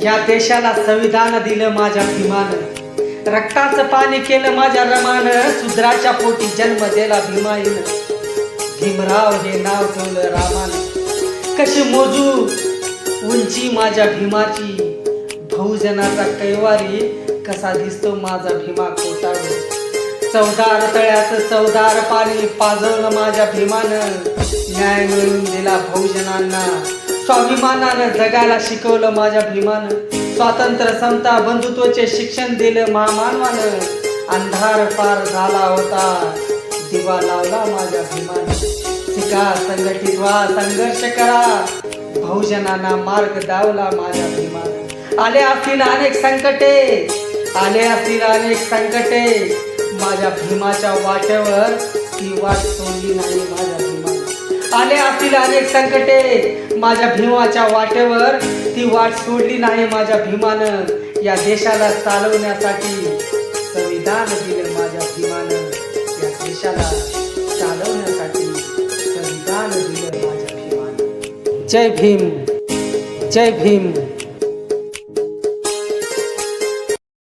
या देशाला संविधान दिलं माझ्या भीमानं, रक्ताचं पाणी केलं माझ्या रमानं, शूद्राच्या पोटी जन्म दिला भीमाईनं. भीमराव हे नाव ठेवलं रामानं. कशी मोजू उंची माझ्या भीमाची, बहुजनाचा कैवारी कसा दिसतो माझा भीमा कोटाळू. चौदार तळ्याचं चौदार पाणी पाजवलं माझ्या भीमानं, न्याय मिळवून दिला बहुजनांना. स्वाभिमानानं जगायला शिकवलं माझ्या भीमानं, स्वातंत्र्य समता बंधुत्वाचे शिक्षण दिलं महामानवानं. अंधार पार झाला होता दिवा लावला माझ्या भीमानं. शिका, संघटित व्हा, संघर्ष करा, बहुजनांना मार्ग दावला माझ्या भीमानं. आले असतील अनेक संकटे, आले असतील अनेक संकटे, माझ्या भीमाच्या वाटेवर ती वाट सोडली नाही माझ्या भीमानं. आले असतील अनेक संकटे, माझ्या भीमाच्या वाटेवर ती वाट सोडली नाही माझ्या भीमानं. या देशाला चालवण्यासाठी संविधान दिलं माझ्या भीमानं. या देशाला चालवण्यासाठी संविधान दिलं माझ्या भीमानं. जय भीम, जय भीम.